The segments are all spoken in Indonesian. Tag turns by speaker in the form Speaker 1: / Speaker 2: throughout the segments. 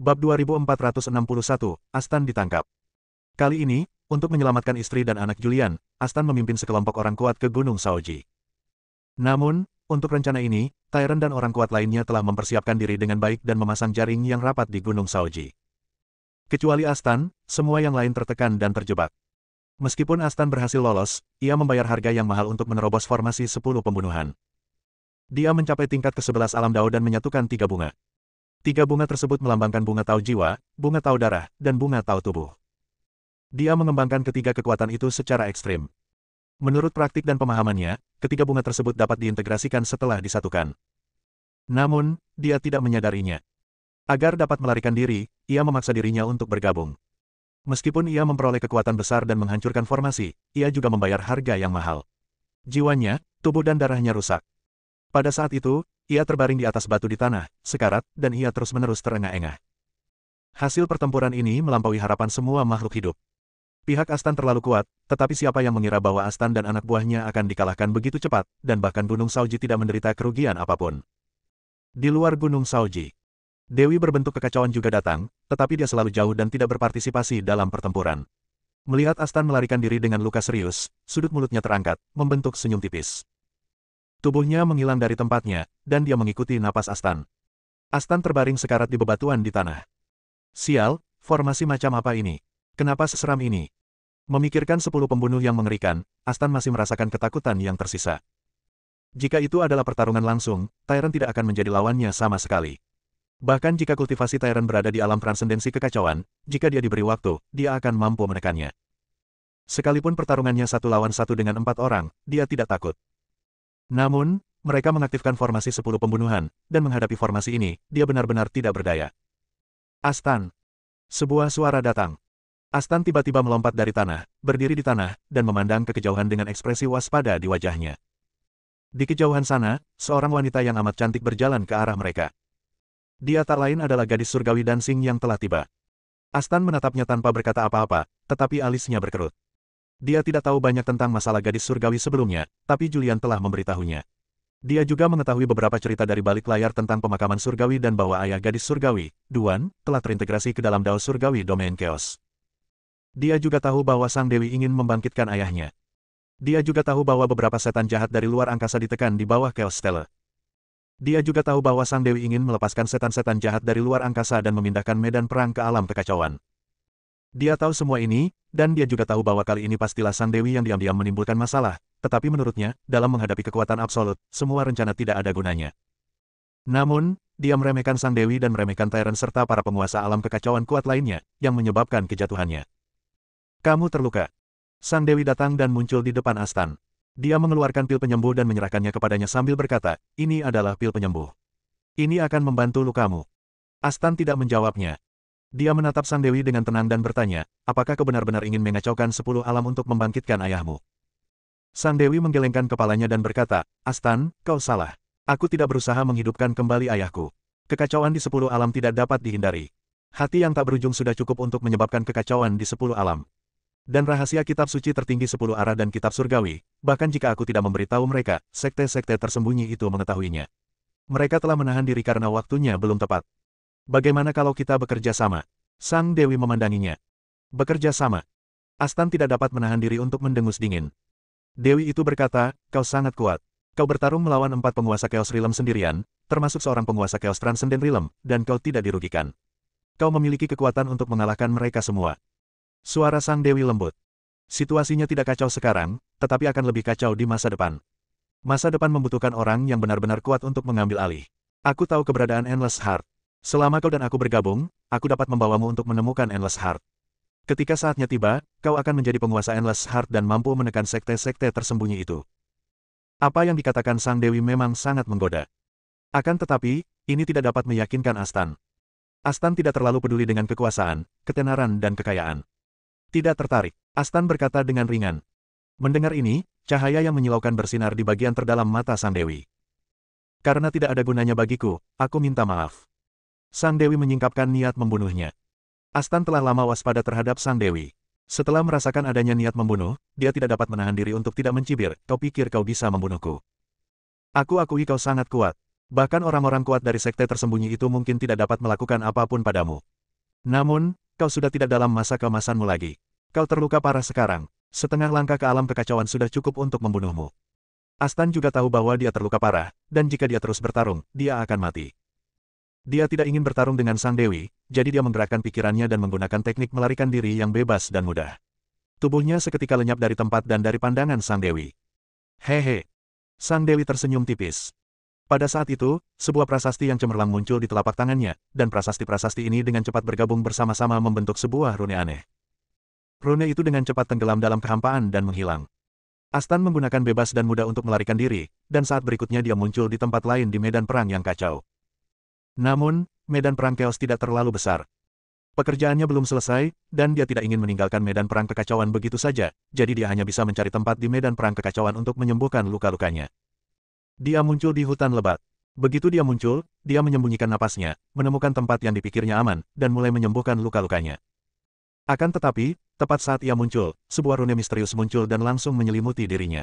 Speaker 1: Bab 2461, Astan ditangkap. Kali ini, untuk menyelamatkan istri dan anak Julian, Astan memimpin sekelompok orang kuat ke Gunung Shaoji. Namun, untuk rencana ini, Tyrant dan orang kuat lainnya telah mempersiapkan diri dengan baik dan memasang jaring yang rapat di Gunung Shaoji. Kecuali Astan, semua yang lain tertekan dan terjebak. Meskipun Astan berhasil lolos, ia membayar harga yang mahal untuk menerobos formasi 10 pembunuhan. Dia mencapai tingkat ke-11 alam Dao dan menyatukan 3 bunga. 3 bunga tersebut melambangkan bunga Tao jiwa, bunga Tao darah, dan bunga Tao tubuh. Dia mengembangkan ketiga kekuatan itu secara ekstrim. Menurut praktik dan pemahamannya, ketiga bunga tersebut dapat diintegrasikan setelah disatukan. Namun, dia tidak menyadarinya. Agar dapat melarikan diri, ia memaksa dirinya untuk bergabung. Meskipun ia memperoleh kekuatan besar dan menghancurkan formasi, ia juga membayar harga yang mahal. Jiwanya, tubuh dan darahnya rusak. Pada saat itu, ia terbaring di atas batu di tanah, sekarat, dan ia terus-menerus terengah-engah. Hasil pertempuran ini melampaui harapan semua makhluk hidup. Pihak Astan terlalu kuat, tetapi siapa yang mengira bahwa Astan dan anak buahnya akan dikalahkan begitu cepat, dan bahkan Gunung Shaoji tidak menderita kerugian apapun. Di luar Gunung Shaoji, Dewi berbentuk kekacauan juga datang, tetapi dia selalu jauh dan tidak berpartisipasi dalam pertempuran. Melihat Astan melarikan diri dengan luka serius, sudut mulutnya terangkat, membentuk senyum tipis. Tubuhnya menghilang dari tempatnya, dan dia mengikuti napas Astan. Astan terbaring sekarat di bebatuan di tanah. Sial, formasi macam apa ini? Kenapa seseram ini? Memikirkan 10 pembunuh yang mengerikan, Astan masih merasakan ketakutan yang tersisa. Jika itu adalah pertarungan langsung, Tyrant tidak akan menjadi lawannya sama sekali. Bahkan jika kultivasi Tyrant berada di alam transendensi kekacauan, jika dia diberi waktu, dia akan mampu menekannya. Sekalipun pertarungannya 1 lawan 1 dengan 4 orang, dia tidak takut. Namun, mereka mengaktifkan formasi 10 pembunuhan, dan menghadapi formasi ini, dia benar-benar tidak berdaya. Astan. Sebuah suara datang. Astan tiba-tiba melompat dari tanah, berdiri di tanah, dan memandang ke kejauhan dengan ekspresi waspada di wajahnya. Di kejauhan sana, seorang wanita yang amat cantik berjalan ke arah mereka. Dia tak lain adalah gadis surgawi dancing yang telah tiba. Astan menatapnya tanpa berkata apa-apa, tetapi alisnya berkerut. Dia tidak tahu banyak tentang masalah gadis surgawi sebelumnya, tapi Julian telah memberitahunya. Dia juga mengetahui beberapa cerita dari balik layar tentang pemakaman surgawi dan bahwa ayah gadis surgawi, Duan, telah terintegrasi ke dalam Dao surgawi domain chaos. Dia juga tahu bahwa Sang Dewi ingin membangkitkan ayahnya. Dia juga tahu bahwa beberapa setan jahat dari luar angkasa ditekan di bawah Chaos Stella. Dia juga tahu bahwa Sang Dewi ingin melepaskan setan-setan jahat dari luar angkasa dan memindahkan medan perang ke alam kekacauan. Dia tahu semua ini, dan dia juga tahu bahwa kali ini pastilah Sang Dewi yang diam-diam menimbulkan masalah, tetapi menurutnya, dalam menghadapi kekuatan absolut, semua rencana tidak ada gunanya. Namun, dia meremehkan Sang Dewi dan meremehkan Tyrant serta para penguasa alam kekacauan kuat lainnya, yang menyebabkan kejatuhannya. Kamu terluka. Sang Dewi datang dan muncul di depan Astan. Dia mengeluarkan pil penyembuh dan menyerahkannya kepadanya sambil berkata, ini adalah pil penyembuh. Ini akan membantu lukamu. Astan tidak menjawabnya. Dia menatap Sang Dewi dengan tenang dan bertanya, apakah kau benar-benar ingin mengacaukan 10 alam untuk membangkitkan ayahmu? Sang Dewi menggelengkan kepalanya dan berkata, Astan, kau salah. Aku tidak berusaha menghidupkan kembali ayahku. Kekacauan di 10 alam tidak dapat dihindari. Hati yang tak berujung sudah cukup untuk menyebabkan kekacauan di 10 alam. Dan rahasia kitab suci tertinggi 10 arah dan kitab surgawi, bahkan jika aku tidak memberitahu mereka, sekte-sekte tersembunyi itu mengetahuinya. Mereka telah menahan diri karena waktunya belum tepat. Bagaimana kalau kita bekerja sama? Sang Dewi memandanginya. Bekerja sama. Astan tidak dapat menahan diri untuk mendengus dingin. Dewi itu berkata, kau sangat kuat. Kau bertarung melawan 4 penguasa Chaos Realm sendirian, termasuk seorang penguasa Chaos Transcendent Realm, dan kau tidak dirugikan. Kau memiliki kekuatan untuk mengalahkan mereka semua. Suara Sang Dewi lembut. Situasinya tidak kacau sekarang, tetapi akan lebih kacau di masa depan. Masa depan membutuhkan orang yang benar-benar kuat untuk mengambil alih. Aku tahu keberadaan Endless Heart. Selama kau dan aku bergabung, aku dapat membawamu untuk menemukan Endless Heart. Ketika saatnya tiba, kau akan menjadi penguasa Endless Heart dan mampu menekan sekte-sekte tersembunyi itu. Apa yang dikatakan Sang Dewi memang sangat menggoda. Akan tetapi, ini tidak dapat meyakinkan Astan. Astan tidak terlalu peduli dengan kekuasaan, ketenaran dan kekayaan. Tidak tertarik, Astan berkata dengan ringan. Mendengar ini, cahaya yang menyilaukan bersinar di bagian terdalam mata Sang Dewi. Karena tidak ada gunanya bagiku, aku minta maaf. Sang Dewi menyingkapkan niat membunuhnya. Astan telah lama waspada terhadap Sang Dewi. Setelah merasakan adanya niat membunuh, dia tidak dapat menahan diri untuk tidak mencibir, kau pikir kau bisa membunuhku. Aku akui kau sangat kuat. Bahkan orang-orang kuat dari sekte tersembunyi itu mungkin tidak dapat melakukan apapun padamu. Namun, kau sudah tidak dalam masa keemasanmu lagi. Kau terluka parah sekarang. Setengah langkah ke alam kekacauan sudah cukup untuk membunuhmu. Astan juga tahu bahwa dia terluka parah, dan jika dia terus bertarung, dia akan mati. Dia tidak ingin bertarung dengan Sang Dewi, jadi dia menggerakkan pikirannya dan menggunakan teknik melarikan diri yang bebas dan mudah. Tubuhnya seketika lenyap dari tempat dan dari pandangan Sang Dewi. Hehe. Sang Dewi tersenyum tipis. Pada saat itu, sebuah prasasti yang cemerlang muncul di telapak tangannya, dan prasasti-prasasti ini dengan cepat bergabung bersama-sama membentuk sebuah rune aneh. Rune itu dengan cepat tenggelam dalam kehampaan dan menghilang. Astan menggunakan bebas dan mudah untuk melarikan diri, dan saat berikutnya dia muncul di tempat lain di medan perang yang kacau. Namun, medan perang chaos tidak terlalu besar. Pekerjaannya belum selesai, dan dia tidak ingin meninggalkan medan perang kekacauan begitu saja, jadi dia hanya bisa mencari tempat di medan perang kekacauan untuk menyembuhkan luka-lukanya. Dia muncul di hutan lebat. Begitu dia muncul, dia menyembunyikan napasnya, menemukan tempat yang dipikirnya aman, dan mulai menyembuhkan luka-lukanya. Akan tetapi, tepat saat ia muncul, sebuah rune misterius muncul dan langsung menyelimuti dirinya.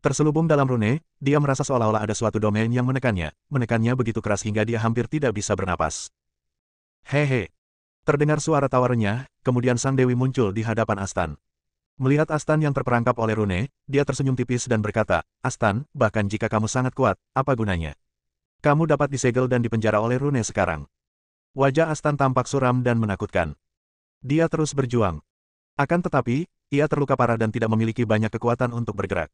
Speaker 1: Terselubung dalam rune, dia merasa seolah-olah ada suatu domain yang menekannya begitu keras hingga dia hampir tidak bisa bernapas. Hehe. Terdengar suara tawa renyah, kemudian Sang Dewi muncul di hadapan Astan. Melihat Astan yang terperangkap oleh rune, dia tersenyum tipis dan berkata, Astan, bahkan jika kamu sangat kuat, apa gunanya? Kamu dapat disegel dan dipenjara oleh rune sekarang. Wajah Astan tampak suram dan menakutkan. Dia terus berjuang. Akan tetapi, ia terluka parah dan tidak memiliki banyak kekuatan untuk bergerak.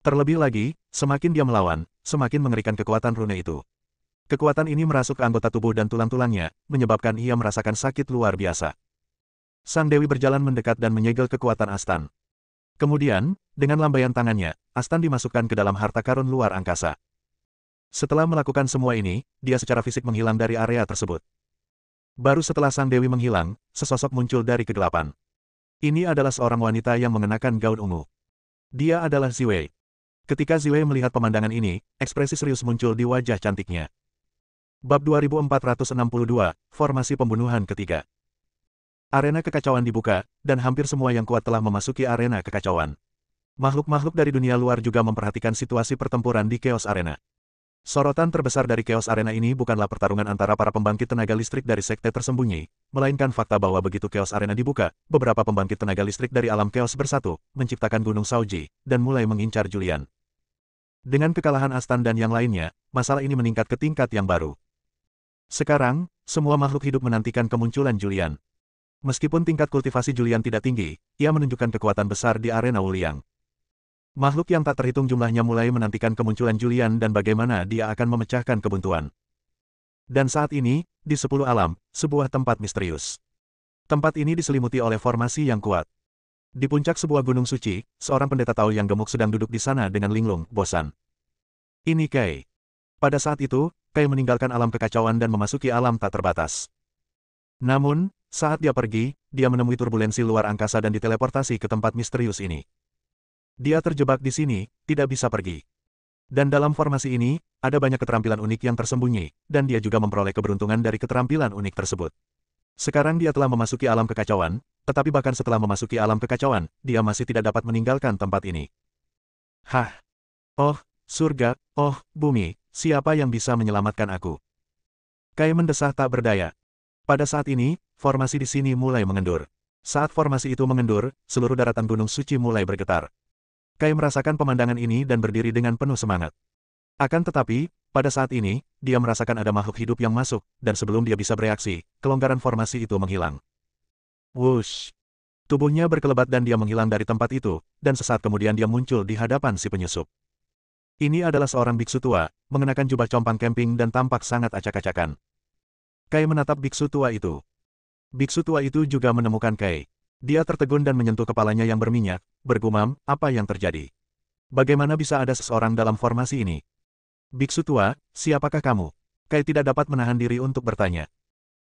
Speaker 1: Terlebih lagi, semakin dia melawan, semakin mengerikan kekuatan rune itu. Kekuatan ini merasuk ke anggota tubuh dan tulang-tulangnya, menyebabkan ia merasakan sakit luar biasa. Sang Dewi berjalan mendekat dan menyegel kekuatan Astan. Kemudian, dengan lambaian tangannya, Astan dimasukkan ke dalam harta karun luar angkasa. Setelah melakukan semua ini, dia secara fisik menghilang dari area tersebut. Baru setelah Sang Dewi menghilang, sesosok muncul dari kegelapan. Ini adalah seorang wanita yang mengenakan gaun ungu. Dia adalah Ziwei. Ketika Ziwei melihat pemandangan ini, ekspresi serius muncul di wajah cantiknya. Bab 2462, Formasi Pembunuhan Ketiga. Arena kekacauan dibuka, dan hampir semua yang kuat telah memasuki arena kekacauan. Makhluk-makhluk dari dunia luar juga memperhatikan situasi pertempuran di Chaos Arena. Sorotan terbesar dari Chaos Arena ini bukanlah pertarungan antara para pembangkit tenaga listrik dari sekte tersembunyi, melainkan fakta bahwa begitu Chaos Arena dibuka, beberapa pembangkit tenaga listrik dari alam Chaos bersatu, menciptakan Gunung Shaoji, dan mulai mengincar Julian. Dengan kekalahan Astan dan yang lainnya, masalah ini meningkat ke tingkat yang baru. Sekarang, semua makhluk hidup menantikan kemunculan Julian. Meskipun tingkat kultivasi Julian tidak tinggi, ia menunjukkan kekuatan besar di arena Wuliang. Makhluk yang tak terhitung jumlahnya mulai menantikan kemunculan Julian dan bagaimana dia akan memecahkan kebuntuan. Dan saat ini, di 10 alam, sebuah tempat misterius. Tempat ini diselimuti oleh formasi yang kuat. Di puncak sebuah gunung suci, seorang pendeta Tao yang gemuk sedang duduk di sana dengan linglung, bosan. Ini Kai. Pada saat itu, Kai meninggalkan alam kekacauan dan memasuki alam tak terbatas. Namun, saat dia pergi, dia menemui turbulensi luar angkasa dan diteleportasi ke tempat misterius ini. Dia terjebak di sini, tidak bisa pergi. Dan dalam formasi ini, ada banyak keterampilan unik yang tersembunyi, dan dia juga memperoleh keberuntungan dari keterampilan unik tersebut. Sekarang dia telah memasuki alam kekacauan, tetapi bahkan setelah memasuki alam kekacauan, dia masih tidak dapat meninggalkan tempat ini. Hah! Oh, surga, oh, bumi, siapa yang bisa menyelamatkan aku? Kai mendesah tak berdaya. Pada saat ini, formasi di sini mulai mengendur. Saat formasi itu mengendur, seluruh daratan Gunung Suci mulai bergetar. Kai merasakan pemandangan ini dan berdiri dengan penuh semangat. Akan tetapi, pada saat ini, dia merasakan ada makhluk hidup yang masuk, dan sebelum dia bisa bereaksi, kelonggaran formasi itu menghilang. Wush! Tubuhnya berkelebat dan dia menghilang dari tempat itu, dan sesaat kemudian dia muncul di hadapan si penyusup. Ini adalah seorang biksu tua, mengenakan jubah compang camping dan tampak sangat acak-acakan. Kai menatap biksu tua itu. Biksu tua itu juga menemukan Kai. Dia tertegun dan menyentuh kepalanya yang berminyak, bergumam, apa yang terjadi? Bagaimana bisa ada seseorang dalam formasi ini? Biksu tua, siapakah kamu? Kai tidak dapat menahan diri untuk bertanya.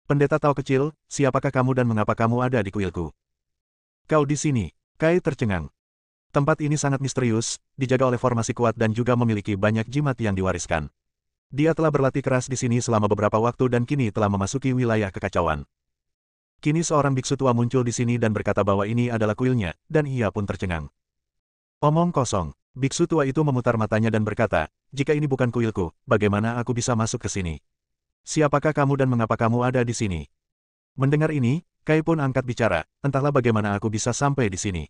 Speaker 1: Pendeta Tao kecil, siapakah kamu dan mengapa kamu ada di kuilku? Kau di sini. Kai tercengang. Tempat ini sangat misterius, dijaga oleh formasi kuat dan juga memiliki banyak jimat yang diwariskan. Dia telah berlatih keras di sini selama beberapa waktu dan kini telah memasuki wilayah kekacauan. Kini seorang biksu tua muncul di sini dan berkata bahwa ini adalah kuilnya, dan ia pun tercengang. Omong kosong. Biksu tua itu memutar matanya dan berkata, jika ini bukan kuilku, bagaimana aku bisa masuk ke sini? Siapakah kamu dan mengapa kamu ada di sini? Mendengar ini, Kai pun angkat bicara, entahlah bagaimana aku bisa sampai di sini.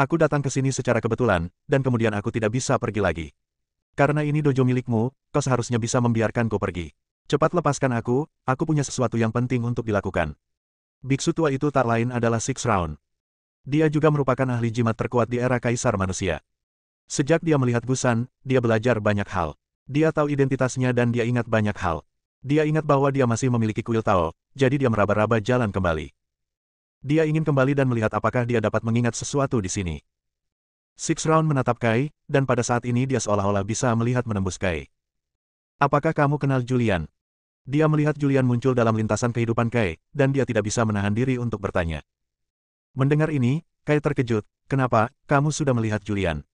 Speaker 1: Aku datang ke sini secara kebetulan, dan kemudian aku tidak bisa pergi lagi. Karena ini dojo milikmu, kau seharusnya bisa membiarkanku pergi. Cepat lepaskan aku punya sesuatu yang penting untuk dilakukan. Biksu tua itu tak lain adalah Six Round. Dia juga merupakan ahli jimat terkuat di era Kaisar Manusia. Sejak dia melihat Gusan, dia belajar banyak hal. Dia tahu identitasnya dan dia ingat banyak hal. Dia ingat bahwa dia masih memiliki kuil Tao, jadi dia meraba-raba jalan kembali. Dia ingin kembali dan melihat apakah dia dapat mengingat sesuatu di sini. Six Round menatap Kai, dan pada saat ini dia seolah-olah bisa melihat menembus Kai. Apakah kamu kenal Julian? Dia melihat Julian muncul dalam lintasan kehidupan Kai, dan dia tidak bisa menahan diri untuk bertanya. Mendengar ini, Kai terkejut, kenapa, kamu sudah melihat Julian?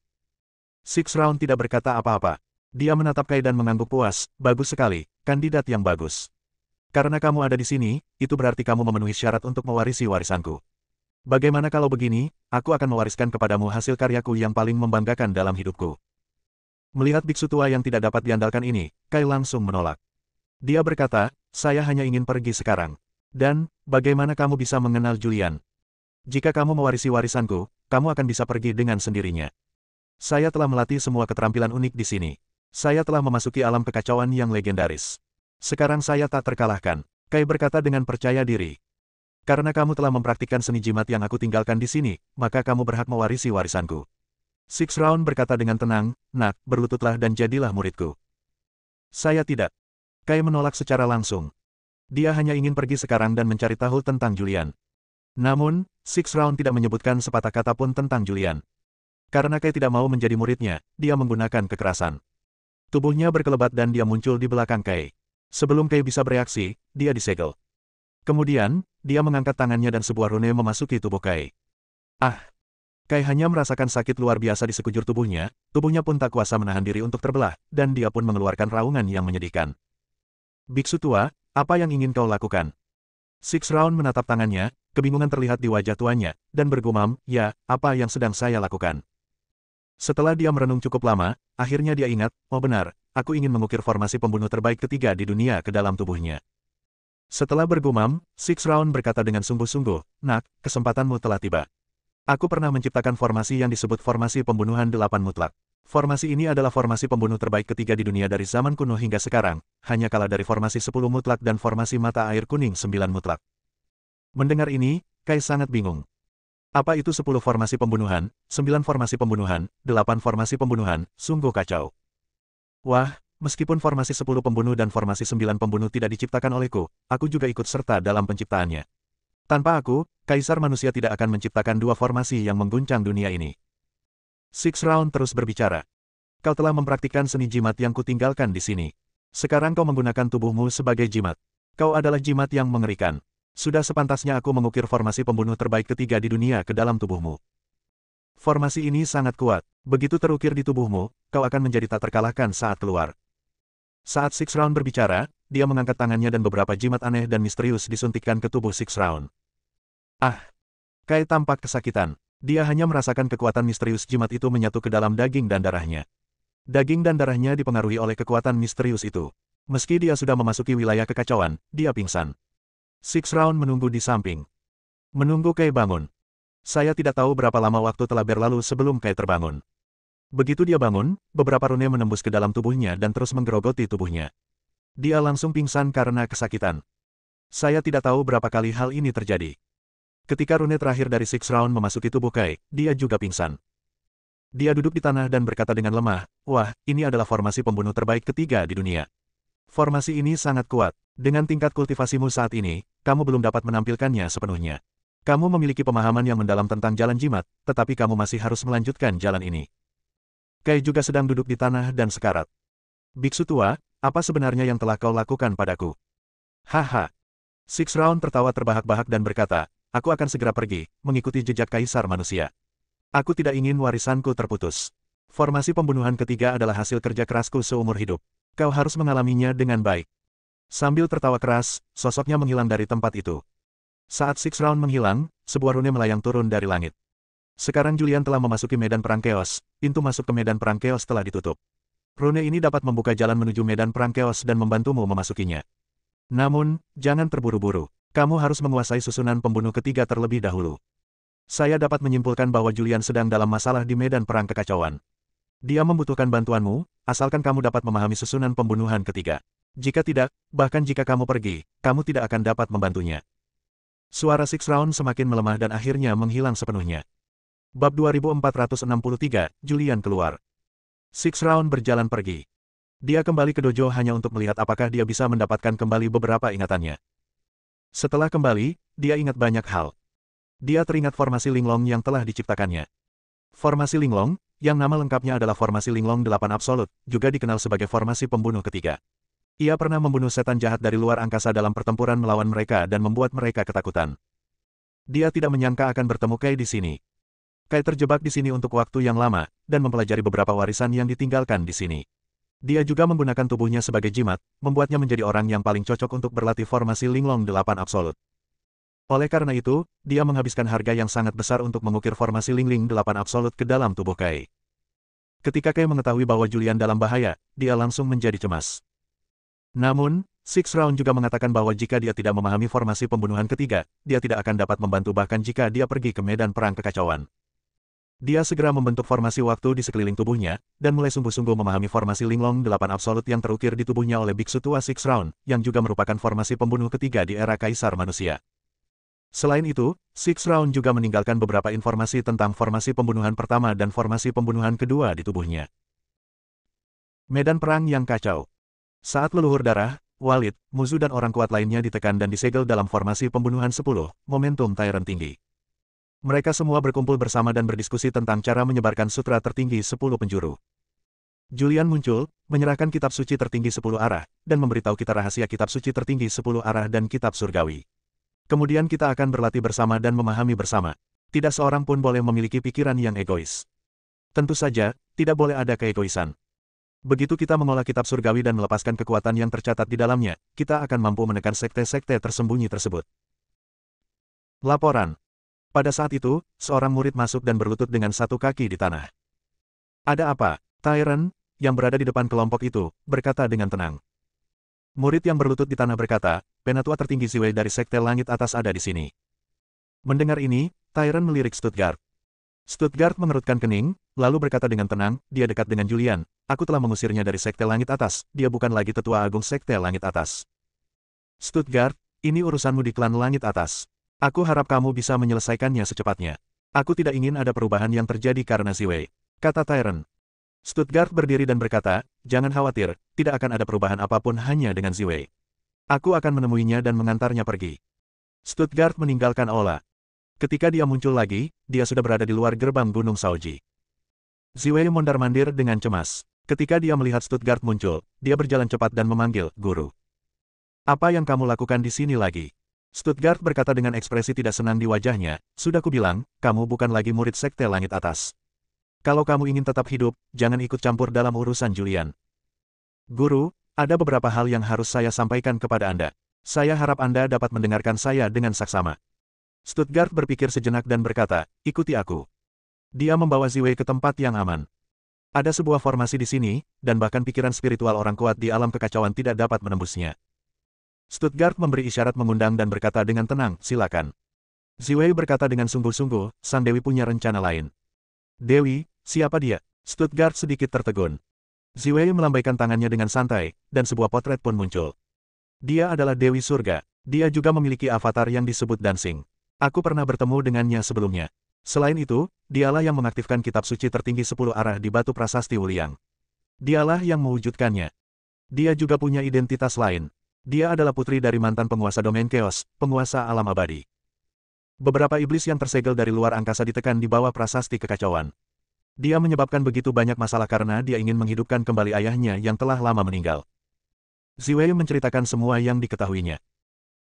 Speaker 1: Six Round tidak berkata apa-apa. Dia menatap Kai dan mengangguk puas, bagus sekali, kandidat yang bagus. Karena kamu ada di sini, itu berarti kamu memenuhi syarat untuk mewarisi warisanku. Bagaimana kalau begini, aku akan mewariskan kepadamu hasil karyaku yang paling membanggakan dalam hidupku. Melihat biksu tua yang tidak dapat diandalkan ini, Kai langsung menolak. Dia berkata, saya hanya ingin pergi sekarang. Dan, bagaimana kamu bisa mengenal Julian? Jika kamu mewarisi warisanku, kamu akan bisa pergi dengan sendirinya. Saya telah melatih semua keterampilan unik di sini. Saya telah memasuki alam kekacauan yang legendaris. Sekarang saya tak terkalahkan. Kai berkata dengan percaya diri. Karena kamu telah mempraktikkan seni jimat yang aku tinggalkan di sini, maka kamu berhak mewarisi warisanku. Six Round berkata dengan tenang, nak, berlututlah dan jadilah muridku. Saya tidak. Kai menolak secara langsung. Dia hanya ingin pergi sekarang dan mencari tahu tentang Julian. Namun, Six Round tidak menyebutkan sepatah kata pun tentang Julian. Karena Kai tidak mau menjadi muridnya, dia menggunakan kekerasan. Tubuhnya berkelebat dan dia muncul di belakang Kai. Sebelum Kai bisa bereaksi, dia disegel. Kemudian, dia mengangkat tangannya dan sebuah rune memasuki tubuh Kai. Ah! Kai hanya merasakan sakit luar biasa di sekujur tubuhnya pun tak kuasa menahan diri untuk terbelah, dan dia pun mengeluarkan raungan yang menyedihkan. Biksu tua, apa yang ingin kau lakukan? Six Round menatap tangannya, kebingungan terlihat di wajah tuannya, dan bergumam, ya, apa yang sedang saya lakukan? Setelah dia merenung cukup lama, akhirnya dia ingat, oh benar, aku ingin mengukir formasi pembunuh terbaik ketiga di dunia ke dalam tubuhnya. Setelah bergumam, Six Round berkata dengan sungguh-sungguh, nak, kesempatanmu telah tiba. Aku pernah menciptakan formasi yang disebut formasi pembunuhan 8 mutlak. Formasi ini adalah formasi pembunuh terbaik ketiga di dunia dari zaman kuno hingga sekarang, hanya kalah dari formasi 10 mutlak dan formasi mata air kuning 9 mutlak. Mendengar ini, Kai sangat bingung. Apa itu 10 formasi pembunuhan, 9 formasi pembunuhan, 8 formasi pembunuhan, sungguh kacau. Wah, meskipun formasi 10 pembunuh dan formasi 9 pembunuh tidak diciptakan olehku, aku juga ikut serta dalam penciptaannya. Tanpa aku, Kaisar Manusia tidak akan menciptakan dua formasi yang mengguncang dunia ini. Six Round terus berbicara. Kau telah mempraktikkan seni jimat yang kutinggalkan di sini. Sekarang kau menggunakan tubuhmu sebagai jimat. Kau adalah jimat yang mengerikan. Sudah sepantasnya aku mengukir formasi pembunuh terbaik ketiga di dunia ke dalam tubuhmu. Formasi ini sangat kuat. Begitu terukir di tubuhmu, kau akan menjadi tak terkalahkan saat keluar. Saat Six Round berbicara, dia mengangkat tangannya dan beberapa jimat aneh dan misterius disuntikkan ke tubuh Six Round. Ah! Kai tampak kesakitan. Dia hanya merasakan kekuatan misterius jimat itu menyatu ke dalam daging dan darahnya. Daging dan darahnya dipengaruhi oleh kekuatan misterius itu. Meski dia sudah memasuki wilayah kekacauan, dia pingsan. Six Round menunggu di samping. Menunggu Kai bangun. Saya tidak tahu berapa lama waktu telah berlalu sebelum Kai terbangun. Begitu dia bangun, beberapa rune menembus ke dalam tubuhnya dan terus menggerogoti tubuhnya. Dia langsung pingsan karena kesakitan. Saya tidak tahu berapa kali hal ini terjadi. Ketika rune terakhir dari Six Round memasuki tubuh Kai, dia juga pingsan. Dia duduk di tanah dan berkata dengan lemah, wah, ini adalah formasi pembunuh terbaik ketiga di dunia. Formasi ini sangat kuat. Dengan tingkat kultivasimu saat ini, kamu belum dapat menampilkannya sepenuhnya. Kamu memiliki pemahaman yang mendalam tentang jalan jimat, tetapi kamu masih harus melanjutkan jalan ini. Kai juga sedang duduk di tanah dan sekarat. Biksu tua, apa sebenarnya yang telah kau lakukan padaku? Haha. Six Round tertawa terbahak-bahak dan berkata, aku akan segera pergi, mengikuti jejak Kaisar Manusia. Aku tidak ingin warisanku terputus. Formasi pembunuhan ketiga adalah hasil kerja kerasku seumur hidup. Kau harus mengalaminya dengan baik. Sambil tertawa keras, sosoknya menghilang dari tempat itu. Saat Six Round menghilang, sebuah rune melayang turun dari langit. Sekarang Julian telah memasuki medan perang Chaos, pintu masuk ke medan perang Chaos telah ditutup. Rune ini dapat membuka jalan menuju medan perang Chaos dan membantumu memasukinya. Namun, jangan terburu-buru. Kamu harus menguasai susunan pembunuh ketiga terlebih dahulu. Saya dapat menyimpulkan bahwa Julian sedang dalam masalah di medan perang kekacauan. Dia membutuhkan bantuanmu, asalkan kamu dapat memahami susunan pembunuhan ketiga. Jika tidak, bahkan jika kamu pergi, kamu tidak akan dapat membantunya. Suara Six Round semakin melemah dan akhirnya menghilang sepenuhnya. Bab 2463, Julian keluar. Six Round berjalan pergi. Dia kembali ke dojo hanya untuk melihat apakah dia bisa mendapatkan kembali beberapa ingatannya. Setelah kembali, dia ingat banyak hal. Dia teringat formasi Linglong yang telah diciptakannya. Formasi Linglong, yang nama lengkapnya adalah Formasi Linglong 8 Absolut, juga dikenal sebagai formasi pembunuh ketiga. Ia pernah membunuh setan jahat dari luar angkasa dalam pertempuran melawan mereka dan membuat mereka ketakutan. Dia tidak menyangka akan bertemu Kai di sini. Kai terjebak di sini untuk waktu yang lama, dan mempelajari beberapa warisan yang ditinggalkan di sini. Dia juga menggunakan tubuhnya sebagai jimat, membuatnya menjadi orang yang paling cocok untuk berlatih formasi Linglong 8 Absolut. Oleh karena itu, dia menghabiskan harga yang sangat besar untuk mengukir formasi Linglong 8 Absolut ke dalam tubuh Kai. Ketika Kai mengetahui bahwa Julian dalam bahaya, dia langsung menjadi cemas. Namun, Six Round juga mengatakan bahwa jika dia tidak memahami formasi pembunuhan ketiga, dia tidak akan dapat membantu bahkan jika dia pergi ke medan perang kekacauan. Dia segera membentuk formasi waktu di sekeliling tubuhnya, dan mulai sungguh-sungguh memahami formasi Linglong 8 Absolut yang terukir di tubuhnya oleh biksu tua Six Round, yang juga merupakan formasi pembunuh ketiga di era Kaisar Manusia. Selain itu, Six Round juga meninggalkan beberapa informasi tentang formasi pembunuhan pertama dan formasi pembunuhan kedua di tubuhnya. Medan perang yang kacau. Saat leluhur darah, Walid, Muzu dan orang kuat lainnya ditekan dan disegel dalam formasi pembunuhan 10, momentum Tyrant tinggi. Mereka semua berkumpul bersama dan berdiskusi tentang cara menyebarkan sutra tertinggi 10 penjuru. Julian muncul, menyerahkan kitab suci tertinggi 10 arah, dan memberitahu kita rahasia kitab suci tertinggi 10 arah dan kitab surgawi. Kemudian kita akan berlatih bersama dan memahami bersama. Tidak seorang pun boleh memiliki pikiran yang egois. Tentu saja, tidak boleh ada keegoisan. Begitu kita mengolah kitab surgawi dan melepaskan kekuatan yang tercatat di dalamnya, kita akan mampu menekan sekte-sekte tersembunyi tersebut. Laporan. Pada saat itu, seorang murid masuk dan berlutut dengan satu kaki di tanah. Ada apa? Tyrant, yang berada di depan kelompok itu, berkata dengan tenang. Murid yang berlutut di tanah berkata, Penatua tertinggi Ziwei dari Sekte Langit Atas ada di sini. Mendengar ini, Tyrant melirik Stuttgart. Stuttgart mengerutkan kening, lalu berkata dengan tenang, dia dekat dengan Julian. Aku telah mengusirnya dari Sekte Langit Atas, dia bukan lagi tetua agung Sekte Langit Atas. Stuttgart, ini urusanmu di klan Langit Atas. Aku harap kamu bisa menyelesaikannya secepatnya. Aku tidak ingin ada perubahan yang terjadi karena Ziwei, kata Tyrant. Stuttgart berdiri dan berkata, jangan khawatir, tidak akan ada perubahan apapun hanya dengan Ziwei. Aku akan menemuinya dan mengantarnya pergi. Stuttgart meninggalkan aula. Ketika dia muncul lagi, dia sudah berada di luar gerbang Gunung Shaoji. Ziwei mondar-mandir dengan cemas. Ketika dia melihat Stuttgart muncul, dia berjalan cepat dan memanggil, Guru. Apa yang kamu lakukan di sini lagi? Stuttgart berkata dengan ekspresi tidak senang di wajahnya, sudah kubilang, kamu bukan lagi murid Sekte Langit Atas. Kalau kamu ingin tetap hidup, jangan ikut campur dalam urusan Julian. Guru, ada beberapa hal yang harus saya sampaikan kepada Anda. Saya harap Anda dapat mendengarkan saya dengan saksama. Stuttgart berpikir sejenak dan berkata, ikuti aku. Dia membawa Ziwei ke tempat yang aman. Ada sebuah formasi di sini, dan bahkan pikiran spiritual orang kuat di alam kekacauan tidak dapat menembusnya. Stuttgart memberi isyarat mengundang dan berkata dengan tenang, silakan. Ziwei berkata dengan sungguh-sungguh, sang Dewi punya rencana lain. Dewi, siapa dia? Stuttgart sedikit tertegun. Ziwei melambaikan tangannya dengan santai, dan sebuah potret pun muncul. Dia adalah Dewi Surga. Dia juga memiliki avatar yang disebut Dancing. Aku pernah bertemu dengannya sebelumnya. Selain itu, dialah yang mengaktifkan kitab suci tertinggi 10 arah di Batu Prasasti Wuliang. Dialah yang mewujudkannya. Dia juga punya identitas lain. Dia adalah putri dari mantan penguasa domain Chaos, penguasa alam abadi. Beberapa iblis yang tersegel dari luar angkasa ditekan di bawah prasasti kekacauan. Dia menyebabkan begitu banyak masalah karena dia ingin menghidupkan kembali ayahnya yang telah lama meninggal. Ziwei menceritakan semua yang diketahuinya.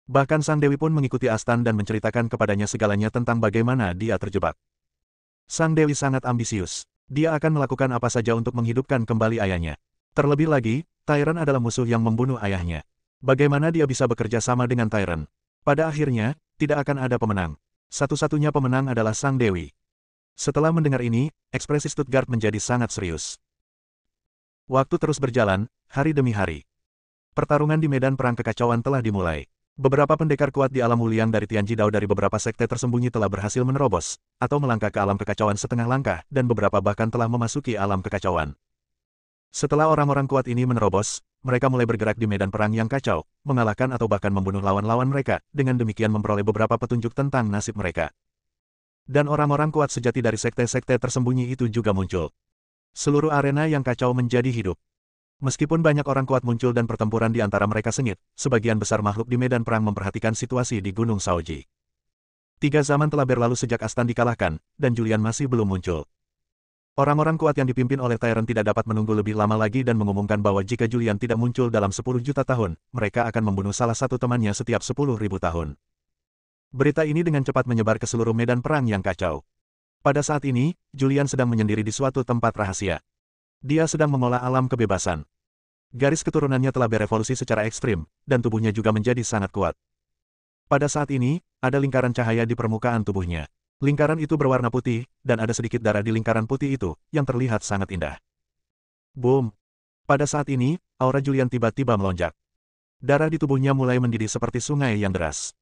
Speaker 1: Bahkan sang Dewi pun mengikuti Astan dan menceritakan kepadanya segalanya tentang bagaimana dia terjebak. Sang Dewi sangat ambisius. Dia akan melakukan apa saja untuk menghidupkan kembali ayahnya. Terlebih lagi, Tyrant adalah musuh yang membunuh ayahnya. Bagaimana dia bisa bekerja sama dengan Tyrant? Pada akhirnya, tidak akan ada pemenang. Satu-satunya pemenang adalah sang Dewi. Setelah mendengar ini, ekspresi Stuttgart menjadi sangat serius. Waktu terus berjalan, hari demi hari. Pertarungan di medan perang kekacauan telah dimulai. Beberapa pendekar kuat di alam Wuliang dari Tianjidao dari beberapa sekte tersembunyi telah berhasil menerobos, atau melangkah ke alam kekacauan setengah langkah, dan beberapa bahkan telah memasuki alam kekacauan. Setelah orang-orang kuat ini menerobos, mereka mulai bergerak di medan perang yang kacau, mengalahkan atau bahkan membunuh lawan-lawan mereka, dengan demikian memperoleh beberapa petunjuk tentang nasib mereka. Dan orang-orang kuat sejati dari sekte-sekte tersembunyi itu juga muncul. Seluruh arena yang kacau menjadi hidup. Meskipun banyak orang kuat muncul dan pertempuran di antara mereka sengit, sebagian besar makhluk di medan perang memperhatikan situasi di Gunung Shaoji. 3 zaman telah berlalu sejak Astan dikalahkan, dan Julian masih belum muncul. Orang-orang kuat yang dipimpin oleh Tyrant tidak dapat menunggu lebih lama lagi dan mengumumkan bahwa jika Julian tidak muncul dalam 10 juta tahun, mereka akan membunuh salah satu temannya setiap 10.000 tahun. Berita ini dengan cepat menyebar ke seluruh medan perang yang kacau. Pada saat ini, Julian sedang menyendiri di suatu tempat rahasia. Dia sedang mengolah alam kebebasan. Garis keturunannya telah berevolusi secara ekstrim, dan tubuhnya juga menjadi sangat kuat. Pada saat ini, ada lingkaran cahaya di permukaan tubuhnya. Lingkaran itu berwarna putih, dan ada sedikit darah di lingkaran putih itu, yang terlihat sangat indah. Boom! Pada saat ini, aura Julian tiba-tiba melonjak. Darah di tubuhnya mulai mendidih seperti sungai yang deras.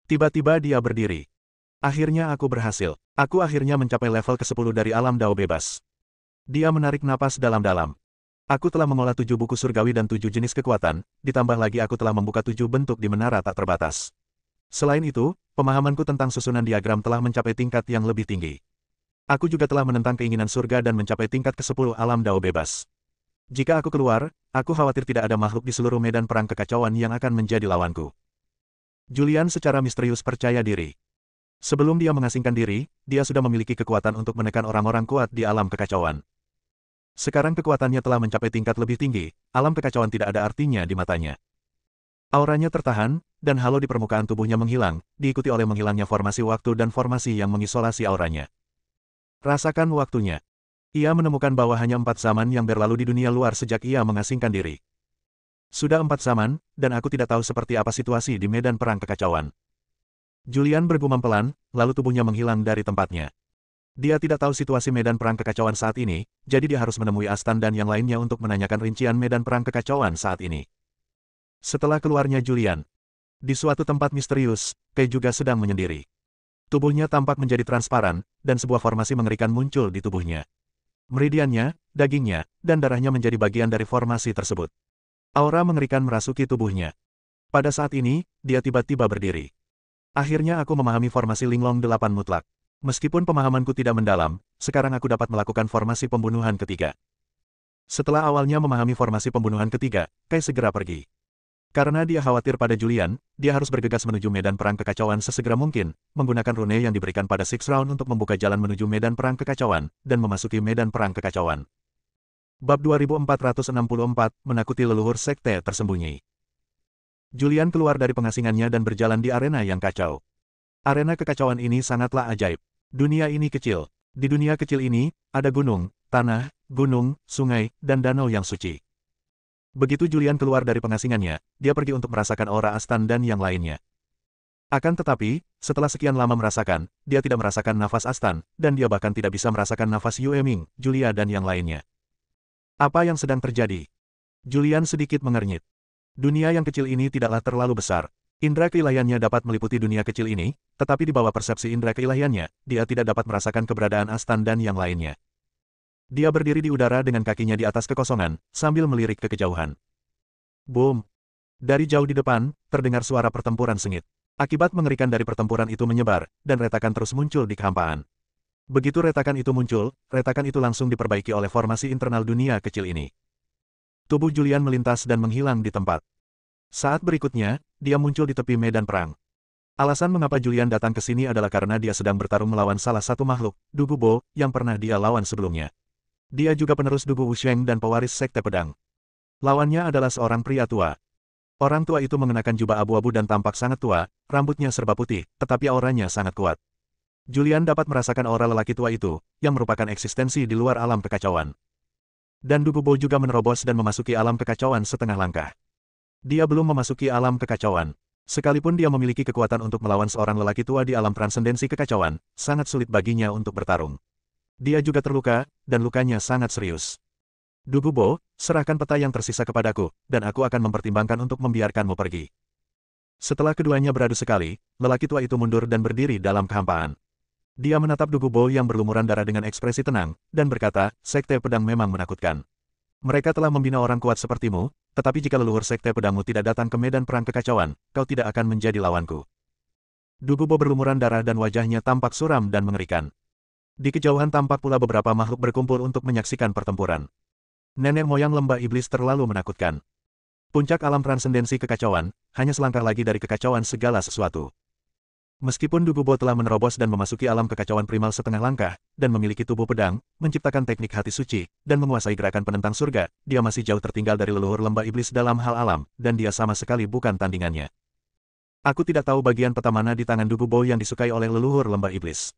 Speaker 1: Tiba-tiba dia berdiri. Akhirnya aku berhasil. Aku akhirnya mencapai level ke-10 dari alam Dao bebas. Dia menarik napas dalam-dalam. Aku telah mengolah 7 buku surgawi dan 7 jenis kekuatan, ditambah lagi aku telah membuka 7 bentuk di menara tak terbatas. Selain itu, pemahamanku tentang susunan diagram telah mencapai tingkat yang lebih tinggi. Aku juga telah menentang keinginan surga dan mencapai tingkat ke-10 alam Dao bebas. Jika aku keluar, aku khawatir tidak ada makhluk di seluruh medan perang kekacauan yang akan menjadi lawanku. Julian secara misterius percaya diri. Sebelum dia mengasingkan diri, dia sudah memiliki kekuatan untuk menekan orang-orang kuat di alam kekacauan. Sekarang kekuatannya telah mencapai tingkat lebih tinggi, alam kekacauan tidak ada artinya di matanya. Auranya tertahan, dan halo di permukaan tubuhnya menghilang, diikuti oleh menghilangnya formasi waktu dan formasi yang mengisolasi auranya. Rasakan waktunya. Ia menemukan bahwa hanya 4 zaman yang berlalu di dunia luar sejak ia mengasingkan diri. Sudah 4 zaman, dan aku tidak tahu seperti apa situasi di medan perang kekacauan. Julian bergumam pelan, lalu tubuhnya menghilang dari tempatnya. Dia tidak tahu situasi medan perang kekacauan saat ini, jadi dia harus menemui Astan dan yang lainnya untuk menanyakan rincian medan perang kekacauan saat ini. Setelah keluarnya Julian, di suatu tempat misterius, Kei juga sedang menyendiri. Tubuhnya tampak menjadi transparan, dan sebuah formasi mengerikan muncul di tubuhnya. Meridiannya, dagingnya, dan darahnya menjadi bagian dari formasi tersebut. Aura mengerikan merasuki tubuhnya. Pada saat ini, dia tiba-tiba berdiri. Akhirnya aku memahami formasi Linglong 8 mutlak. Meskipun pemahamanku tidak mendalam, sekarang aku dapat melakukan formasi pembunuhan ketiga. Setelah awalnya memahami formasi pembunuhan ketiga, Kai segera pergi. Karena dia khawatir pada Julian, dia harus bergegas menuju medan perang kekacauan sesegera mungkin, menggunakan rune yang diberikan pada Six Round untuk membuka jalan menuju medan perang kekacauan, dan memasuki medan perang kekacauan. Bab 2464, Menakuti Leluhur Sekte Tersembunyi. Julian keluar dari pengasingannya dan berjalan di arena yang kacau. Arena kekacauan ini sangatlah ajaib. Dunia ini kecil. Di dunia kecil ini, ada gunung, tanah, gunung, sungai, dan danau yang suci. Begitu Julian keluar dari pengasingannya, dia pergi untuk merasakan aura Astan dan yang lainnya. Akan tetapi, setelah sekian lama merasakan, dia tidak merasakan nafas Astan, dan dia bahkan tidak bisa merasakan nafas Yue Ming, Julia dan yang lainnya. Apa yang sedang terjadi? Julian sedikit mengernyit. Dunia yang kecil ini tidaklah terlalu besar. Indra keilahiannya dapat meliputi dunia kecil ini, tetapi di bawah persepsi indra keilahiannya, dia tidak dapat merasakan keberadaan Astan dan yang lainnya. Dia berdiri di udara dengan kakinya di atas kekosongan, sambil melirik ke kejauhan. Boom! Dari jauh di depan, terdengar suara pertempuran sengit. Akibat mengerikan dari pertempuran itu menyebar, dan retakan terus muncul di kehampaan. Begitu retakan itu muncul, retakan itu langsung diperbaiki oleh formasi internal dunia kecil ini. Tubuh Julian melintas dan menghilang di tempat. Saat berikutnya, dia muncul di tepi medan perang. Alasan mengapa Julian datang ke sini adalah karena dia sedang bertarung melawan salah satu makhluk, Dugu Bo, yang pernah dia lawan sebelumnya. Dia juga penerus Dugu Wusheng dan pewaris Sekte Pedang. Lawannya adalah seorang pria tua. Orang tua itu mengenakan jubah abu-abu dan tampak sangat tua, rambutnya serba putih, tetapi auranya sangat kuat. Julian dapat merasakan aura lelaki tua itu, yang merupakan eksistensi di luar alam kekacauan. Dan Dugu Bo juga menerobos dan memasuki alam kekacauan setengah langkah. Dia belum memasuki alam kekacauan. Sekalipun dia memiliki kekuatan untuk melawan seorang lelaki tua di alam transendensi kekacauan, sangat sulit baginya untuk bertarung. Dia juga terluka, dan lukanya sangat serius. Dugubo, serahkan peta yang tersisa kepadaku, dan aku akan mempertimbangkan untuk membiarkanmu pergi. Setelah keduanya beradu sekali, lelaki tua itu mundur dan berdiri dalam kehampaan. Dia menatap Dugubo yang berlumuran darah dengan ekspresi tenang, dan berkata, Sekte Pedang memang menakutkan. Mereka telah membina orang kuat sepertimu, tetapi jika leluhur Sekte Pedangmu tidak datang ke medan perang kekacauan, kau tidak akan menjadi lawanku. Dugubo berlumuran darah dan wajahnya tampak suram dan mengerikan. Di kejauhan tampak pula beberapa makhluk berkumpul untuk menyaksikan pertempuran. Nenek moyang lembah iblis terlalu menakutkan. Puncak alam transendensi kekacauan, hanya selangkah lagi dari kekacauan segala sesuatu. Meskipun Dugubo telah menerobos dan memasuki alam kekacauan primal setengah langkah, dan memiliki tubuh pedang, menciptakan teknik hati suci, dan menguasai gerakan penentang surga, dia masih jauh tertinggal dari leluhur lembah iblis dalam hal alam, dan dia sama sekali bukan tandingannya. Aku tidak tahu bagian peta mana di tangan Dugubo yang disukai oleh leluhur lembah iblis.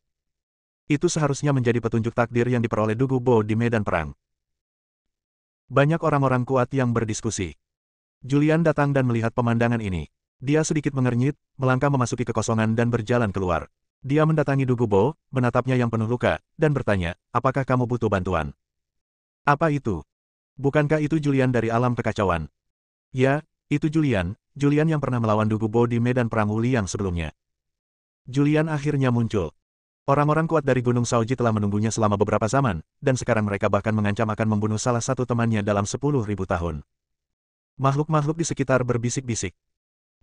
Speaker 1: Itu seharusnya menjadi petunjuk takdir yang diperoleh Dugubo di medan perang. Banyak orang-orang kuat yang berdiskusi. Julian datang dan melihat pemandangan ini. Dia sedikit mengernyit, melangkah memasuki kekosongan dan berjalan keluar. Dia mendatangi Dugubo, menatapnya yang penuh luka, dan bertanya, apakah kamu butuh bantuan? Apa itu? Bukankah itu Julian dari alam kekacauan? Ya, itu Julian yang pernah melawan Dugubo di medan perang Uli yang sebelumnya. Julian akhirnya muncul. Orang-orang kuat dari Gunung Shaoji telah menunggunya selama beberapa zaman, dan sekarang mereka bahkan mengancam akan membunuh salah satu temannya dalam 10.000 tahun. Makhluk-makhluk di sekitar berbisik-bisik.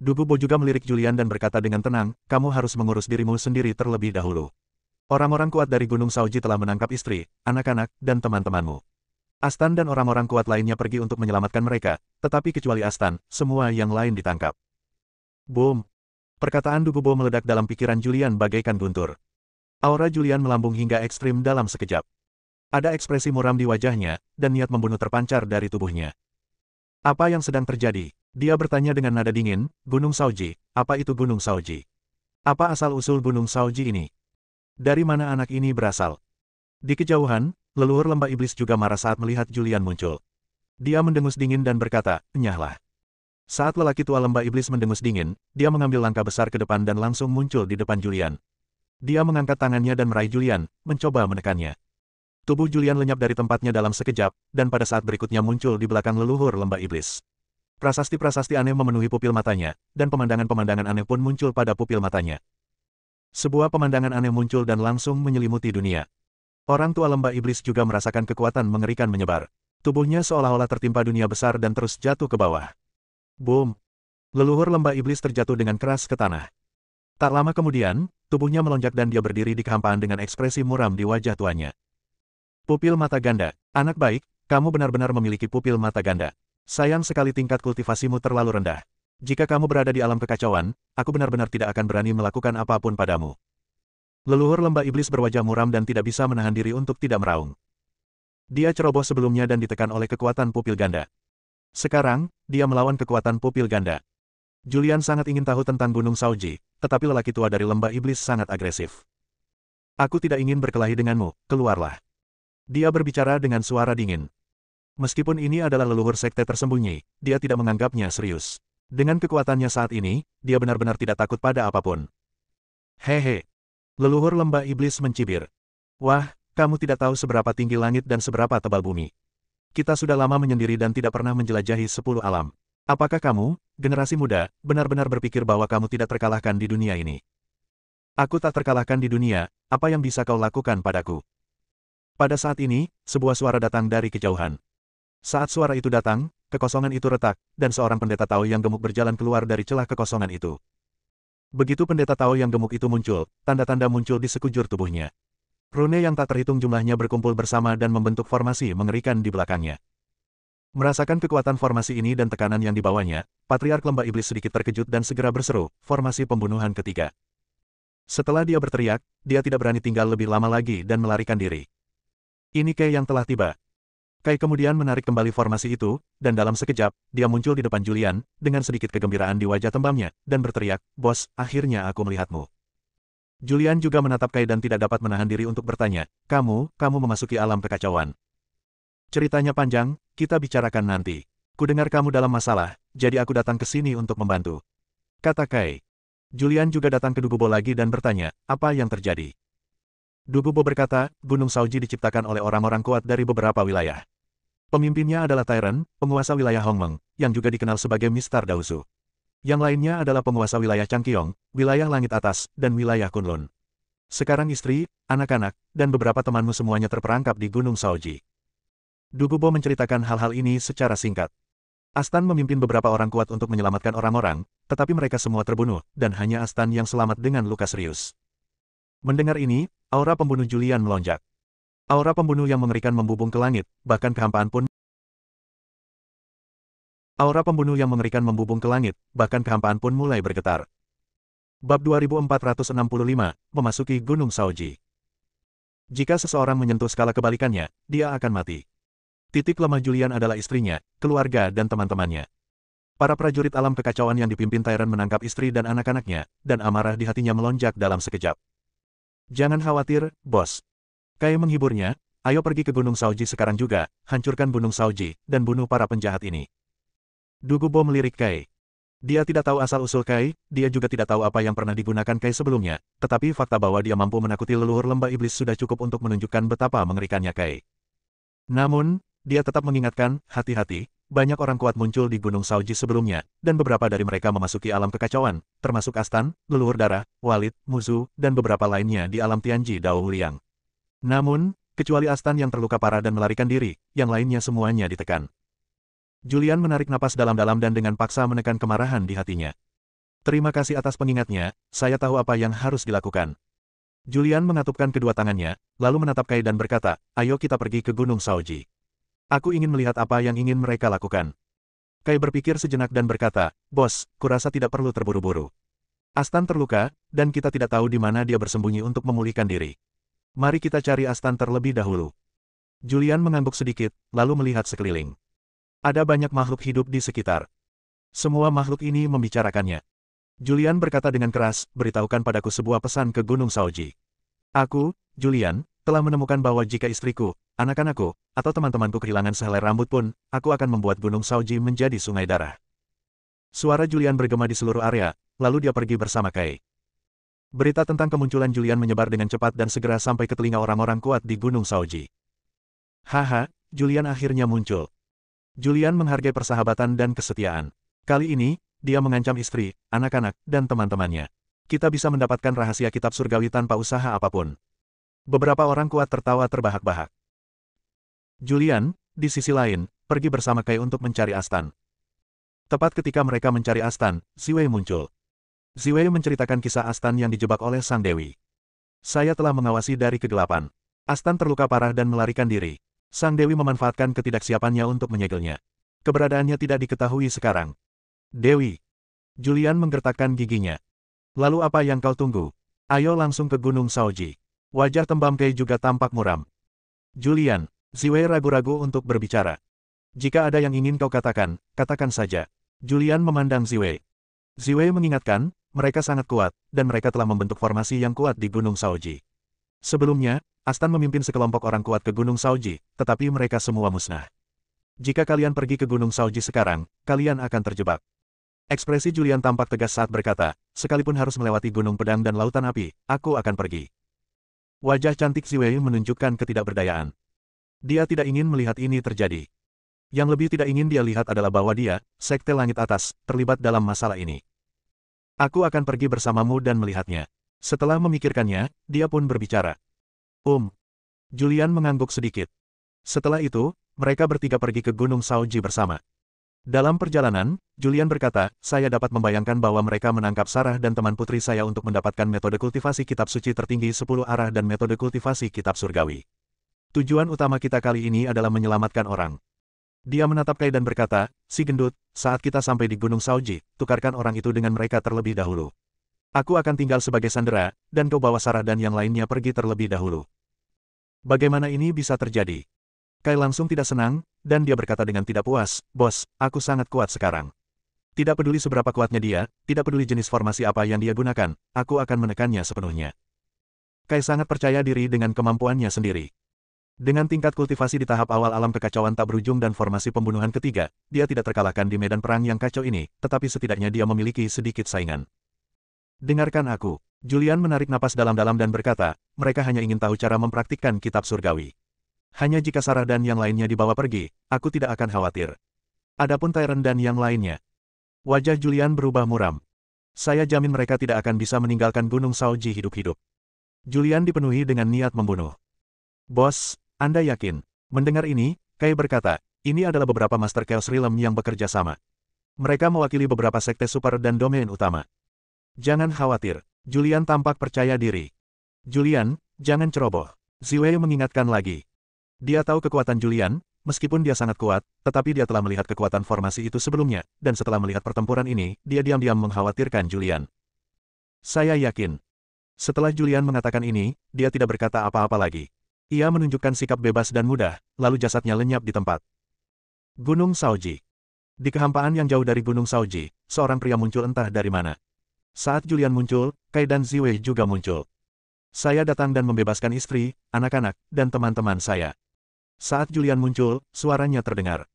Speaker 1: Dugubo juga melirik Julian dan berkata dengan tenang, kamu harus mengurus dirimu sendiri terlebih dahulu. Orang-orang kuat dari Gunung Shaoji telah menangkap istri, anak-anak, dan teman-temanmu. Astan dan orang-orang kuat lainnya pergi untuk menyelamatkan mereka, tetapi kecuali Astan, semua yang lain ditangkap. Boom! Perkataan Dugubo meledak dalam pikiran Julian bagaikan guntur. Aura Julian melambung hingga ekstrim dalam sekejap. Ada ekspresi muram di wajahnya, dan niat membunuh terpancar dari tubuhnya. Apa yang sedang terjadi? Dia bertanya dengan nada dingin, Gunung Shaoji, apa itu Gunung Shaoji? Apa asal-usul Gunung Shaoji ini? Dari mana anak ini berasal? Di kejauhan, leluhur lembah iblis juga marah saat melihat Julian muncul. Dia mendengus dingin dan berkata, enyahlah. Saat lelaki tua lembah iblis mendengus dingin, dia mengambil langkah besar ke depan dan langsung muncul di depan Julian. Dia mengangkat tangannya dan meraih Julian, mencoba menekannya. Tubuh Julian lenyap dari tempatnya dalam sekejap, dan pada saat berikutnya muncul di belakang leluhur lembah iblis. Prasasti-prasasti aneh memenuhi pupil matanya, dan pemandangan-pemandangan aneh pun muncul pada pupil matanya. Sebuah pemandangan aneh muncul dan langsung menyelimuti dunia. Orang tua lembah iblis juga merasakan kekuatan mengerikan menyebar. Tubuhnya seolah-olah tertimpa dunia besar dan terus jatuh ke bawah. Boom! Leluhur lembah iblis terjatuh dengan keras ke tanah. Tak lama kemudian, tubuhnya melonjak dan dia berdiri di kehampaan dengan ekspresi muram di wajah tuanya. Pupil mata ganda, anak baik, kamu benar-benar memiliki pupil mata ganda. Sayang sekali tingkat kultivasimu terlalu rendah. Jika kamu berada di alam kekacauan, aku benar-benar tidak akan berani melakukan apapun padamu. Leluhur lembah iblis berwajah muram dan tidak bisa menahan diri untuk tidak meraung. Dia ceroboh sebelumnya dan ditekan oleh kekuatan pupil ganda. Sekarang, dia melawan kekuatan pupil ganda. Julian sangat ingin tahu tentang Gunung Shaoji, tetapi lelaki tua dari lembah iblis sangat agresif. Aku tidak ingin berkelahi denganmu, keluarlah. Dia berbicara dengan suara dingin. Meskipun ini adalah leluhur sekte tersembunyi, dia tidak menganggapnya serius. Dengan kekuatannya saat ini, dia benar-benar tidak takut pada apapun. Hehe. Leluhur lembah iblis mencibir. Wah, kamu tidak tahu seberapa tinggi langit dan seberapa tebal bumi. Kita sudah lama menyendiri dan tidak pernah menjelajahi 10 alam. Apakah kamu, generasi muda, benar-benar berpikir bahwa kamu tidak terkalahkan di dunia ini? Aku tak terkalahkan di dunia, apa yang bisa kau lakukan padaku? Pada saat ini, sebuah suara datang dari kejauhan. Saat suara itu datang, kekosongan itu retak, dan seorang pendeta Tao yang gemuk berjalan keluar dari celah kekosongan itu. Begitu pendeta Tao yang gemuk itu muncul, tanda-tanda muncul di sekujur tubuhnya. Rune yang tak terhitung jumlahnya berkumpul bersama dan membentuk formasi mengerikan di belakangnya. Merasakan kekuatan formasi ini dan tekanan yang dibawanya, Patriark Lembah Iblis sedikit terkejut dan segera berseru, formasi pembunuhan ketiga. Setelah dia berteriak, dia tidak berani tinggal lebih lama lagi dan melarikan diri. Ini Kai yang telah tiba. Kai kemudian menarik kembali formasi itu, dan dalam sekejap, dia muncul di depan Julian, dengan sedikit kegembiraan di wajah tembamnya, dan berteriak, Bos, akhirnya aku melihatmu. Julian juga menatap Kai dan tidak dapat menahan diri untuk bertanya, kamu memasuki alam kekacauan. Ceritanya panjang, kita bicarakan nanti. Kudengar kamu dalam masalah, jadi aku datang ke sini untuk membantu. Kata Kai. Julian juga datang ke Dugubo lagi dan bertanya, apa yang terjadi? Du Gubo berkata, Gunung Shaoji diciptakan oleh orang-orang kuat dari beberapa wilayah. Pemimpinnya adalah Tyrant, penguasa wilayah Hongmeng, yang juga dikenal sebagai Mistar Daosu. Yang lainnya adalah penguasa wilayah Changqiong, wilayah Langit Atas, dan wilayah Kunlun. Sekarang istri, anak-anak, dan beberapa temanmu semuanya terperangkap di Gunung Shaoji. Du Gubo menceritakan hal-hal ini secara singkat. Astan memimpin beberapa orang kuat untuk menyelamatkan orang-orang, tetapi mereka semua terbunuh, dan hanya Astan yang selamat dengan luka serius. Mendengar ini, aura pembunuh Julian melonjak. Aura pembunuh yang mengerikan membubung ke langit, bahkan kehampaan pun mulai bergetar. Bab 2465, Memasuki Gunung Shaoji. Jika seseorang menyentuh skala kebalikannya, dia akan mati. Titik lemah Julian adalah istrinya, keluarga dan teman-temannya. Para prajurit alam kekacauan yang dipimpin Tyrant menangkap istri dan anak-anaknya, dan amarah di hatinya melonjak dalam sekejap. Jangan khawatir, bos. Kai menghiburnya, ayo pergi ke Gunung Shaoji sekarang juga, hancurkan Gunung Shaoji, dan bunuh para penjahat ini. Du Gubo melirik Kai. Dia tidak tahu asal-usul Kai, dia juga tidak tahu apa yang pernah digunakan Kai sebelumnya, tetapi fakta bahwa dia mampu menakuti leluhur lembah iblis sudah cukup untuk menunjukkan betapa mengerikannya Kai. Namun, dia tetap mengingatkan, hati-hati, banyak orang kuat muncul di Gunung Shaoji sebelumnya, dan beberapa dari mereka memasuki alam kekacauan, termasuk Astan, leluhur darah, Walid, Muzu, dan beberapa lainnya di alam Tianji Dao Liang. Namun, kecuali Astan yang terluka parah dan melarikan diri, yang lainnya semuanya ditekan. Julian menarik napas dalam-dalam dan dengan paksa menekan kemarahan di hatinya. Terima kasih atas pengingatnya, saya tahu apa yang harus dilakukan. Julian mengatupkan kedua tangannya, lalu menatap Kai dan berkata, ayo kita pergi ke Gunung Shaoji. Aku ingin melihat apa yang ingin mereka lakukan. Kai berpikir sejenak dan berkata, bos, kurasa tidak perlu terburu-buru. Astan terluka, dan kita tidak tahu di mana dia bersembunyi untuk memulihkan diri. Mari kita cari Astan terlebih dahulu. Julian mengangguk sedikit, lalu melihat sekeliling. Ada banyak makhluk hidup di sekitar. Semua makhluk ini membicarakannya. Julian berkata dengan keras, beritahukan padaku sebuah pesan ke Gunung Shaoji. Aku, Julian, telah menemukan bahwa jika istriku, anak-anakku, atau teman-temanku kehilangan sehelai rambut pun, aku akan membuat Gunung Shaoji menjadi sungai darah. Suara Julian bergema di seluruh area, lalu dia pergi bersama Kai. Berita tentang kemunculan Julian menyebar dengan cepat dan segera sampai ke telinga orang-orang kuat di Gunung Shaoji. Haha, Julian akhirnya muncul. Julian menghargai persahabatan dan kesetiaan. Kali ini, dia mengancam istri, anak-anak, dan teman-temannya. Kita bisa mendapatkan rahasia kitab surgawi tanpa usaha apapun. Beberapa orang kuat tertawa terbahak-bahak. Julian, di sisi lain, pergi bersama Kai untuk mencari Astan. Tepat ketika mereka mencari Astan, Ziwei muncul. Ziwei menceritakan kisah Astan yang dijebak oleh Sang Dewi. Saya telah mengawasi dari kegelapan. Astan terluka parah dan melarikan diri. Sang Dewi memanfaatkan ketidaksiapannya untuk menyegelnya. Keberadaannya tidak diketahui sekarang. Dewi. Julian menggertakkan giginya. Lalu apa yang kau tunggu? Ayo langsung ke Gunung Shaoji. Wajah tembam Kai juga tampak muram. Julian, Ziwei ragu-ragu untuk berbicara. Jika ada yang ingin kau katakan, katakan saja. Julian memandang Ziwei. Ziwei mengingatkan, mereka sangat kuat, dan mereka telah membentuk formasi yang kuat di Gunung Shaoji. Sebelumnya, Astan memimpin sekelompok orang kuat ke Gunung Shaoji, tetapi mereka semua musnah. Jika kalian pergi ke Gunung Shaoji sekarang, kalian akan terjebak. Ekspresi Julian tampak tegas saat berkata, sekalipun harus melewati Gunung Pedang dan Lautan Api, aku akan pergi. Wajah cantik Ziwei menunjukkan ketidakberdayaan. Dia tidak ingin melihat ini terjadi. Yang lebih tidak ingin dia lihat adalah bahwa dia, Sekte Langit Atas, terlibat dalam masalah ini. Aku akan pergi bersamamu dan melihatnya. Setelah memikirkannya, dia pun berbicara. Julian mengangguk sedikit. Setelah itu, mereka bertiga pergi ke Gunung Shaoji bersama. Dalam perjalanan, Julian berkata, saya dapat membayangkan bahwa mereka menangkap Sarah dan teman putri saya untuk mendapatkan metode kultivasi kitab suci tertinggi 10 arah dan metode kultivasi kitab surgawi. Tujuan utama kita kali ini adalah menyelamatkan orang. Dia menatap Kai dan berkata, si gendut, saat kita sampai di Gunung Shaoji, tukarkan orang itu dengan mereka terlebih dahulu. Aku akan tinggal sebagai sandera, dan kau bawa Sarah dan yang lainnya pergi terlebih dahulu. Bagaimana ini bisa terjadi? Kai langsung tidak senang, dan dia berkata dengan tidak puas, bos, aku sangat kuat sekarang. Tidak peduli seberapa kuatnya dia, tidak peduli jenis formasi apa yang dia gunakan, aku akan menekannya sepenuhnya. Kai sangat percaya diri dengan kemampuannya sendiri. Dengan tingkat kultivasi di tahap awal alam kekacauan tak berujung dan formasi pembunuhan ketiga, dia tidak terkalahkan di medan perang yang kacau ini, tetapi setidaknya dia memiliki sedikit saingan. Dengarkan aku. Julian menarik napas dalam-dalam dan berkata, mereka hanya ingin tahu cara mempraktikkan kitab surgawi. Hanya jika Sarah dan yang lainnya dibawa pergi, aku tidak akan khawatir. Adapun Tyrant dan yang lainnya. Wajah Julian berubah muram. Saya jamin mereka tidak akan bisa meninggalkan Gunung Shaoji hidup-hidup. Julian dipenuhi dengan niat membunuh. Bos, Anda yakin? Mendengar ini, Kai berkata, ini adalah beberapa Master Chaos Realm yang bekerja sama. Mereka mewakili beberapa sekte super dan domain utama. Jangan khawatir. Julian tampak percaya diri. Julian, jangan ceroboh. Ziwei mengingatkan lagi. Dia tahu kekuatan Julian, meskipun dia sangat kuat, tetapi dia telah melihat kekuatan formasi itu sebelumnya, dan setelah melihat pertempuran ini, dia diam-diam mengkhawatirkan Julian. Saya yakin. Setelah Julian mengatakan ini, dia tidak berkata apa-apa lagi. Ia menunjukkan sikap bebas dan mudah, lalu jasadnya lenyap di tempat. Gunung Shaoji. Di kehampaan yang jauh dari Gunung Shaoji, seorang pria muncul entah dari mana. Saat Julian muncul, Kai dan Ziwei juga muncul. Saya datang dan membebaskan istri, anak-anak, dan teman-teman saya. Saat Julian muncul, suaranya terdengar.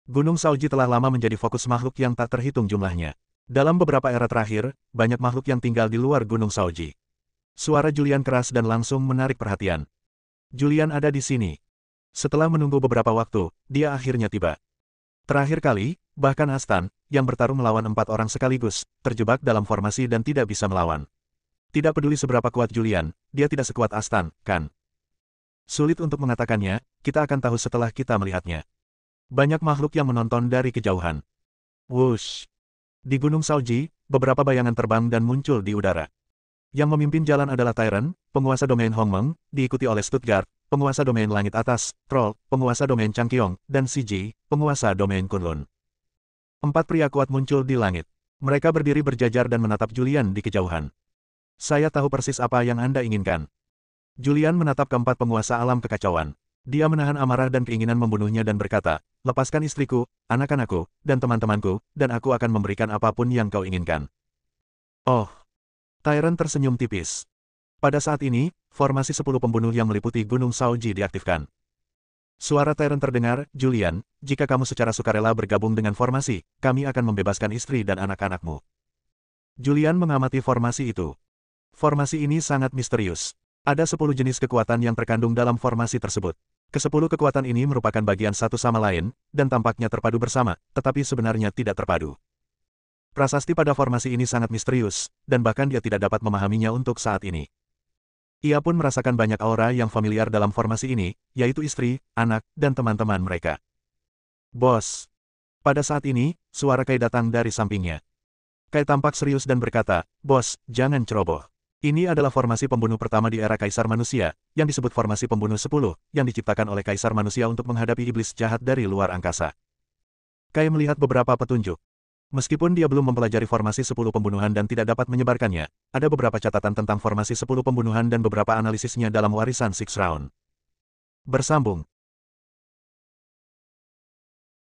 Speaker 1: Gunung Shaoji telah lama menjadi fokus makhluk yang tak terhitung jumlahnya. Dalam beberapa era terakhir, banyak makhluk yang tinggal di luar Gunung Shaoji. Suara Julian keras dan langsung menarik perhatian. Julian ada di sini. Setelah menunggu beberapa waktu, dia akhirnya tiba. Terakhir kali, bahkan Astan, yang bertarung melawan 4 orang sekaligus, terjebak dalam formasi dan tidak bisa melawan. Tidak peduli seberapa kuat Julian, dia tidak sekuat Astan, kan? Sulit untuk mengatakannya, kita akan tahu setelah kita melihatnya. Banyak makhluk yang menonton dari kejauhan. Wush! Di Gunung Shaoji, beberapa bayangan terbang dan muncul di udara. Yang memimpin jalan adalah Tyrant, penguasa domain Hongmeng, diikuti oleh Stuttgart, penguasa domain langit atas, Troll, penguasa domain Changqiong, dan CJ, penguasa domain Kunlun. 4 pria kuat muncul di langit. Mereka berdiri berjajar dan menatap Julian di kejauhan. Saya tahu persis apa yang Anda inginkan. Julian menatap keempat penguasa alam kekacauan. Dia menahan amarah dan keinginan membunuhnya dan berkata, lepaskan istriku, anak-anakku, dan teman-temanku, dan aku akan memberikan apapun yang kau inginkan. Oh! Tyrant tersenyum tipis. Pada saat ini, formasi 10 pembunuh yang meliputi Gunung Shaoji diaktifkan. Suara Tyrant terdengar, Julian, jika kamu secara sukarela bergabung dengan formasi, kami akan membebaskan istri dan anak-anakmu. Julian mengamati formasi itu. Formasi ini sangat misterius. Ada 10 jenis kekuatan yang terkandung dalam formasi tersebut. Ke-10 kekuatan ini merupakan bagian satu sama lain, dan tampaknya terpadu bersama, tetapi sebenarnya tidak terpadu. Prasasti pada formasi ini sangat misterius, dan bahkan dia tidak dapat memahaminya untuk saat ini. Ia pun merasakan banyak aura yang familiar dalam formasi ini, yaitu istri, anak, dan teman-teman mereka. Bos. Pada saat ini, suara Kai datang dari sampingnya. Kai tampak serius dan berkata, Bos, jangan ceroboh. Ini adalah formasi pembunuh pertama di era Kaisar Manusia, yang disebut formasi pembunuh 10, yang diciptakan oleh Kaisar Manusia untuk menghadapi iblis jahat dari luar angkasa. Kai melihat beberapa petunjuk. Meskipun dia belum mempelajari formasi 10 pembunuhan dan tidak dapat menyebarkannya, ada beberapa catatan tentang formasi 10 pembunuhan dan beberapa analisisnya dalam warisan Six Round. Bersambung.